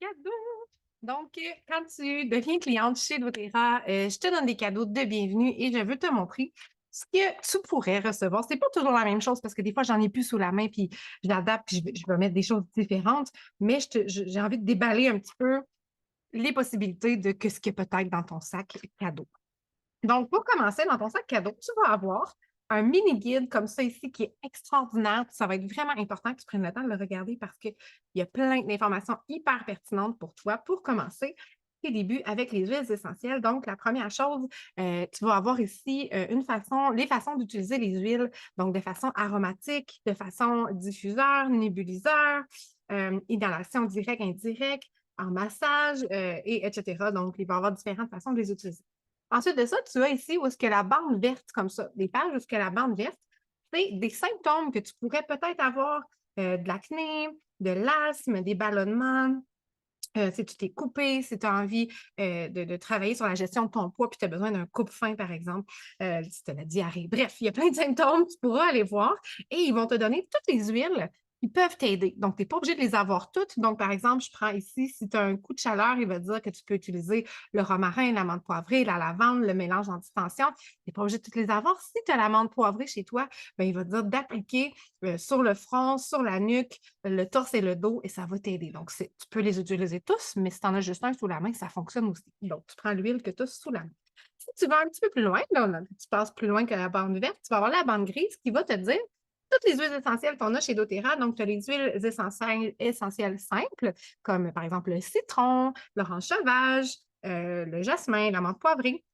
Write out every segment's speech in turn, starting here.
Cadeau! Donc, quand tu deviens cliente chez doTERRA, je te donne des cadeaux de bienvenue et je veux te montrer ce que tu pourrais recevoir. C'est pas toujours la même chose parce que des fois, j'en ai plus sous la main, puis je l'adapte, puis je vais mettre des choses différentes, mais j'ai envie de déballer un petit peu les possibilités de ce qu'il y a peut-être dans ton sac cadeau. Donc, pour commencer, dans ton sac cadeau, tu vas avoir un mini guide comme ça ici qui est extraordinaire. Ça va être vraiment important que tu prennes le temps de le regarder parce qu'il y a plein d'informations hyper pertinentes pour toi. Pour commencer, tes débuts avec les huiles essentielles. Donc, la première chose, tu vas avoir ici les façons d'utiliser les huiles, donc de façon aromatique, de façon diffuseur, nébuliseur, inhalation directe, indirecte, en massage, etc. Donc, il va y avoir différentes façons de les utiliser. Ensuite de ça, tu as ici où est-ce que la bande verte, comme ça, des pages où est-ce que la bande verte, c'est des symptômes que tu pourrais peut-être avoir de l'acné, de l'asthme, des ballonnements, si tu t'es coupé, si tu as envie de travailler sur la gestion de ton poids, puis tu as besoin d'un coupe-faim, par exemple, si tu as la diarrhée. Bref, il y a plein de symptômes, tu pourras aller voir et ils vont te donner toutes les huiles qui peuvent t'aider. Donc, tu n'es pas obligé de les avoir toutes. Donc, par exemple, je prends ici, si tu as un coup de chaleur, il va dire que tu peux utiliser le romarin, l'amande poivrée, la lavande, le mélange anti-tension. Tu n'es pas obligé de toutes les avoir. Si tu as l'amande poivrée chez toi, ben, il va te dire d'appliquer sur le front, sur la nuque, le torse et le dos, et ça va t'aider. Donc, tu peux les utiliser tous, mais si tu en as juste un sous la main, ça fonctionne aussi. Donc, tu prends l'huile que tu as sous la main. Si tu vas un petit peu plus loin, là, tu passes plus loin que la bande verte, tu vas avoir la bande grise qui va te dire toutes les huiles essentielles qu'on a chez doTERRA. Donc, tu as les huiles essentielles simples, comme par exemple le citron, l'orange sauvage, le jasmin, l'amande poivrée.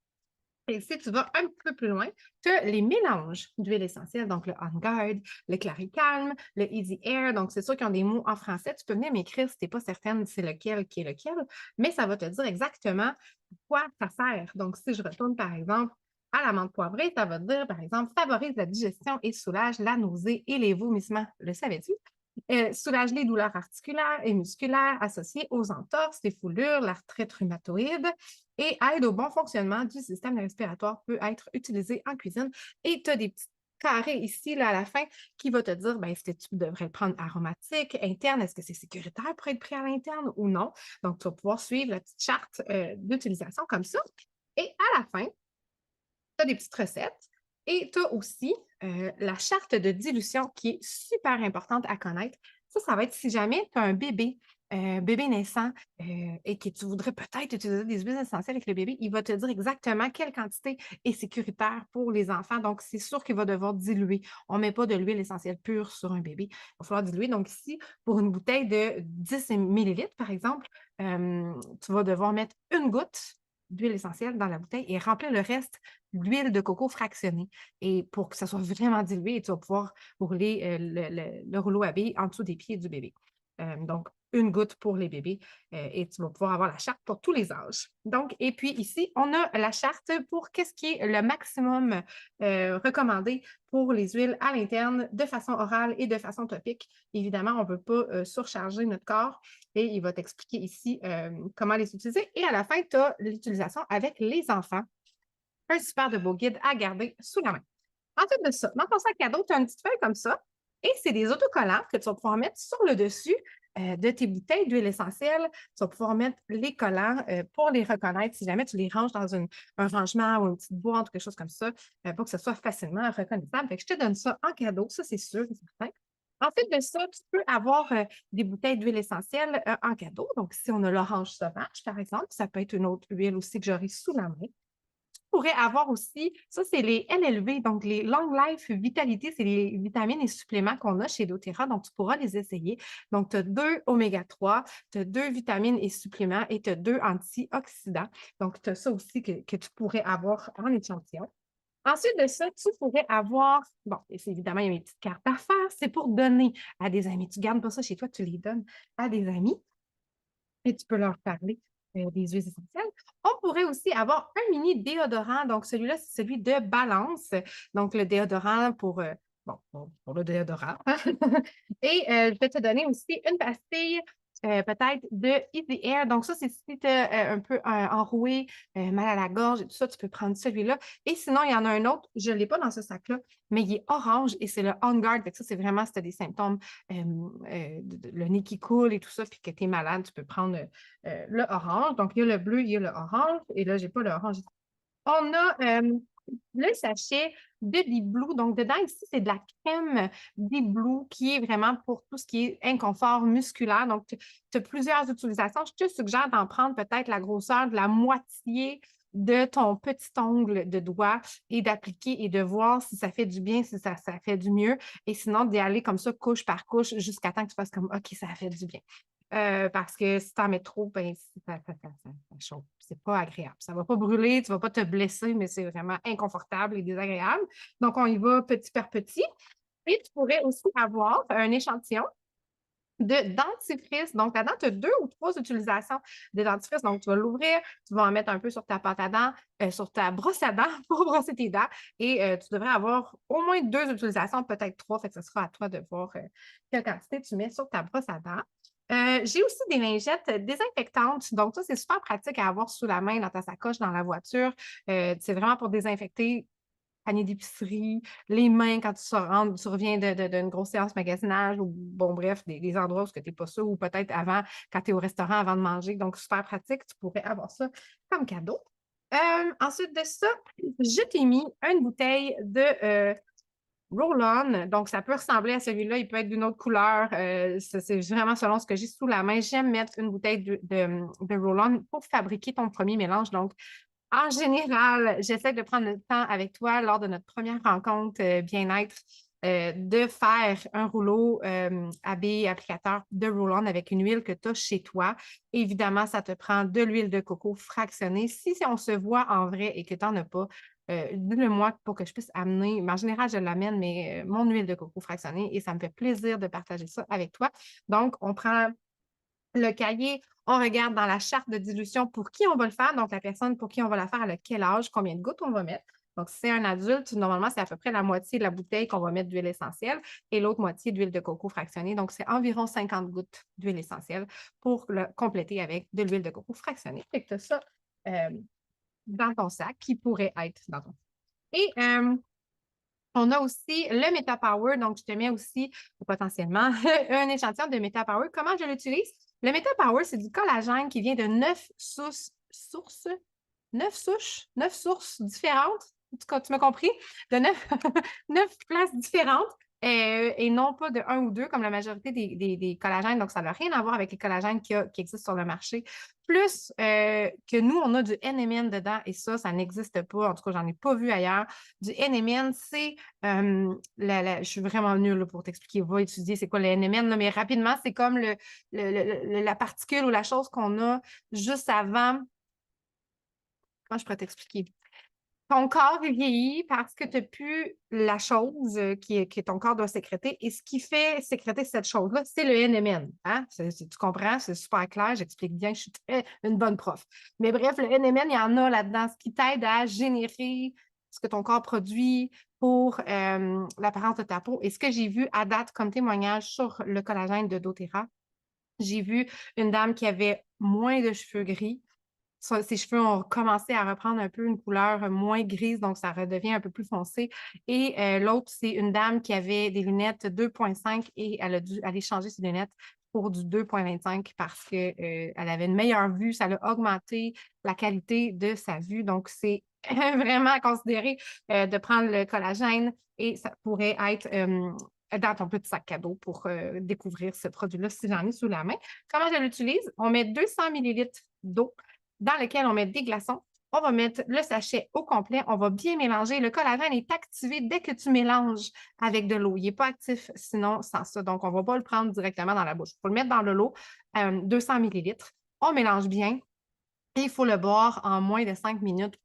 Et si tu vas un petit peu plus loin, tu as les mélanges d'huiles essentielles, donc le On Guard, le Claricalm, le Easy Air. Donc, c'est sûr qu'ils ont des mots en français. Tu peux venir m'écrire si tu n'es pas certaine c'est lequel qui est lequel, mais ça va te dire exactement à quoi ça sert. Donc, si je retourne, par exemple, à l'amande poivrée, ça va te dire, par exemple, favorise la digestion et soulage la nausée et les vomissements. Le savais-tu? Soulage les douleurs articulaires et musculaires associées aux entorses, les foulures, l'arthrite rhumatoïde et aide au bon fonctionnement du système respiratoire, peut être utilisé en cuisine. Et tu as des petits carrés ici, là, à la fin, qui va te dire, ben, est-ce que tu devrais le prendre aromatique, interne, est-ce que c'est sécuritaire pour être pris à l'interne ou non? Donc, tu vas pouvoir suivre la petite charte d'utilisation comme ça. Et à la fin, tu as des petites recettes et tu as aussi la charte de dilution qui est super importante à connaître. Ça va être si jamais tu as un bébé naissant et que tu voudrais peut-être utiliser des huiles essentielles avec le bébé, il va te dire exactement quelle quantité est sécuritaire pour les enfants. Donc, c'est sûr qu'il va devoir diluer. On ne met pas de l'huile essentielle pure sur un bébé. Il va falloir diluer. Donc, ici, pour une bouteille de 10 millilitres, par exemple, tu vas devoir mettre une goutte d'huile essentielle dans la bouteille et remplir le reste d'huile de coco fractionnée. Et pour que ça soit vraiment dilué, tu vas pouvoir rouler le rouleau à billes en dessous des pieds du bébé. Donc, une goutte pour les bébés et tu vas pouvoir avoir la charte pour tous les âges. Donc, et puis ici, on a la charte pour qu'est-ce qui est le maximum recommandé pour les huiles à l'interne de façon orale et de façon topique. Évidemment, on ne veut pas surcharger notre corps et il va t'expliquer ici comment les utiliser. Et à la fin, tu as l'utilisation avec les enfants. Un super de beau guide à garder sous la main. Ensuite de ça, dans ton sac à dos, tu as une petite feuille comme ça et c'est des autocollants que tu vas pouvoir mettre sur le dessus de tes bouteilles d'huile essentielle. Tu vas pouvoir mettre les collants pour les reconnaître si jamais tu les ranges dans un rangement ou une petite boîte ou quelque chose comme ça pour que ce soit facilement reconnaissable. Fait que je te donne ça en cadeau, ça c'est sûr et certain. Ensuite de ça, tu peux avoir des bouteilles d'huile essentielle en cadeau. Donc, si on a l'orange sauvage, par exemple, ça peut être une autre huile aussi que j'aurai sous la main pourrait avoir aussi, ça, c'est les LLV, donc les Long Life Vitality, c'est les vitamines et suppléments qu'on a chez doTERRA, donc tu pourras les essayer. Donc, tu as 2 oméga 3, tu as 2 vitamines et suppléments et tu as 2 antioxydants. Donc, tu as ça aussi que tu pourrais avoir en échantillon. Ensuite de ça, tu pourrais avoir, bon, évidemment, il y a mes petites cartes à faire, c'est pour donner à des amis. Tu ne gardes pas ça chez toi, tu les donnes à des amis et tu peux leur parler des huiles essentielles. On pourrait aussi avoir un mini déodorant. Donc, celui-là, c'est celui de Balance. Donc, le déodorant pour le déodorant. Et je vais te donner aussi une pastille peut-être de Easy Air. Donc, ça, c'est si tu as un peu enroué, mal à la gorge et tout ça, tu peux prendre celui-là. Et sinon, il y en a un autre, je ne l'ai pas dans ce sac-là, mais il est orange et c'est le On Guard. Ça, c'est vraiment si tu as des symptômes, le nez qui coule et tout ça, puis que tu es malade, tu peux prendre le orange. Donc, il y a le bleu, il y a le orange. Et là, je n'ai pas le orange. On a le sachet de Be Blue. Donc, dedans, ici, c'est de la crème Be Blue qui est vraiment pour tout ce qui est inconfort musculaire. Donc, tu as plusieurs utilisations. Je te suggère d'en prendre peut-être la grosseur de la moitié de ton petit ongle de doigt et d'appliquer et de voir si ça fait du bien, si ça fait du mieux. Et sinon, d'y aller comme ça, couche par couche, jusqu'à temps que tu fasses comme OK, ça fait du bien. Parce que si tu en mets trop, ben, ça chauffe. C'est pas agréable. Ça ne va pas brûler, tu ne vas pas te blesser, mais c'est vraiment inconfortable et désagréable. Donc, on y va petit par petit. Et tu pourrais aussi avoir un échantillon de dentifrice. Donc, là-dedans, tu as 2 ou 3 utilisations de dentifrice. Donc, tu vas l'ouvrir, tu vas en mettre un peu sur ta pâte à dents, sur ta brosse à dents pour brosser tes dents. Et tu devrais avoir au moins 2 utilisations, peut-être 3. Fait que ce sera à toi de voir quelle quantité tu mets sur ta brosse à dents. J'ai aussi des lingettes désinfectantes. Donc, ça, c'est super pratique à avoir sous la main dans ta sacoche, dans la voiture. C'est vraiment pour désinfecter panier d'épicerie, les mains quand tu reviens d'une grosse séance magasinage ou, bon, bref, des endroits où tu n'es pas sûr ou peut-être avant, quand tu es au restaurant avant de manger. Donc, super pratique. Tu pourrais avoir ça comme cadeau. Ensuite de ça, je t'ai mis une bouteille de Roll-On. Donc, ça peut ressembler à celui-là. Il peut être d'une autre couleur. C'est vraiment selon ce que j'ai sous la main. J'aime mettre une bouteille de Roll-On pour fabriquer ton premier mélange. Donc, en général, j'essaie de prendre le temps avec toi lors de notre première rencontre bien-être de faire un rouleau à billes applicateur de roll-on avec une huile que tu as chez toi. Évidemment, ça te prend de l'huile de coco fractionnée. Si on se voit en vrai et que tu n'en as pas, dis-le-moi pour que je puisse amener. Mais en général, je l'amène, mais mon huile de coco fractionnée et ça me fait plaisir de partager ça avec toi. Donc, on prend le cahier, on regarde dans la charte de dilution pour qui on va le faire. Donc, la personne pour qui on va la faire, à quel âge, combien de gouttes on va mettre. Donc, si c'est un adulte, normalement, c'est à peu près la moitié de la bouteille qu'on va mettre d'huile essentielle et l'autre moitié d'huile de coco fractionnée. Donc, c'est environ 50 gouttes d'huile essentielle pour le compléter avec de l'huile de coco fractionnée. Fait que tu as ça dans ton sac qui pourrait être dans ton sac. Et on a aussi le MetaPower. Donc, je te mets aussi potentiellement un échantillon de MetaPower. Comment je l'utilise? Le MetaPower, c'est du collagène qui vient de 9 sources différentes. En tout cas, tu m'as compris? De 9 places différentes. Et non pas de 1 ou 2 comme la majorité des collagènes. Donc, ça n'a rien à voir avec les collagènes qui existent sur le marché. Plus que nous, on a du NMN dedans et ça n'existe pas. En tout cas, j'en ai pas vu ailleurs. Du NMN, c'est, je suis vraiment nulle pour t'expliquer. Va étudier c'est quoi le NMN, là, mais rapidement, c'est comme la particule ou la chose qu'on a juste avant. Comment je pourrais t'expliquer? Ton corps vieillit parce que tu n'as plus la chose que ton corps doit sécréter. Et ce qui fait sécréter cette chose-là, c'est le NMN. Hein? Tu comprends? C'est super clair. J'explique bien. Je suis une bonne prof. Mais bref, le NMN, il y en a là-dedans, ce qui t'aide à générer ce que ton corps produit pour l'apparence de ta peau. Et ce que j'ai vu à date comme témoignage sur le collagène de doTERRA, j'ai vu une dame qui avait moins de cheveux gris. Ses cheveux ont commencé à reprendre un peu une couleur moins grise, donc ça redevient un peu plus foncé. Et l'autre, c'est une dame qui avait des lunettes 2,5 et elle a dû aller changer ses lunettes pour du 2,25 parce qu'elle avait une meilleure vue. Ça a augmenté la qualité de sa vue. Donc, c'est vraiment à considérer de prendre le collagène et ça pourrait être dans ton petit sac cadeau pour découvrir ce produit-là si j'en ai sous la main. Comment je l'utilise? On met 200 millilitres d'eau dans lequel on met des glaçons. On va mettre le sachet au complet. On va bien mélanger. Le collagène est activé dès que tu mélanges avec de l'eau. Il n'est pas actif sinon sans ça. Donc, on ne va pas le prendre directement dans la bouche. Il faut le mettre dans le lot, 200 millilitres. On mélange bien. Et il faut le boire en moins de 5 minutes,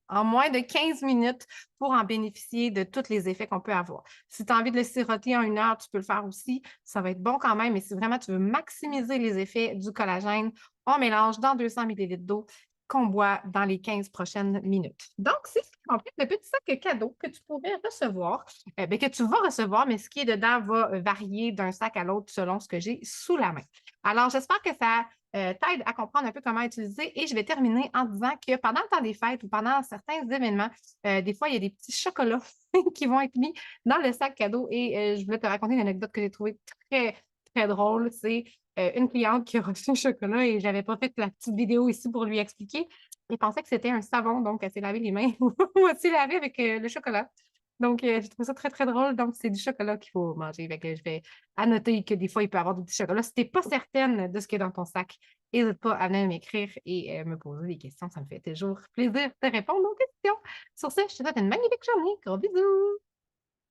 en moins de 15 minutes pour en bénéficier de tous les effets qu'on peut avoir. Si tu as envie de le siroter en 1 heure, tu peux le faire aussi. Ça va être bon quand même, mais si vraiment tu veux maximiser les effets du collagène, on mélange dans 200 ml d'eau qu'on boit dans les 15 prochaines minutes. Donc, c'est ce en fait, le petit sac cadeau que tu pourrais recevoir, ben, que tu vas recevoir, mais ce qui est dedans va varier d'un sac à l'autre selon ce que j'ai sous la main. Alors, j'espère que ça t'aide à comprendre un peu comment utiliser et je vais terminer en disant que pendant le temps des fêtes ou pendant certains événements, des fois, il y a des petits chocolats qui vont être mis dans le sac cadeau et je voulais te raconter une anecdote que j'ai trouvée très, très drôle. C'est une cliente qui a reçu un chocolat et j'avais pas fait la petite vidéo ici pour lui expliquer. Elle pensait que c'était un savon, donc elle s'est lavé les mains moitié lavé avec le chocolat. Donc, j'ai trouvé ça très, très drôle. Donc, c'est du chocolat qu'il faut manger. Fait que je vais annoter que des fois, il peut y avoir du petit chocolat. Si tu n'es pas certaine de ce qu'il y a dans ton sac, n'hésite pas à venir m'écrire et me poser des questions. Ça me fait toujours plaisir de répondre aux questions. Sur ce, je te souhaite une magnifique journée. Gros bisous!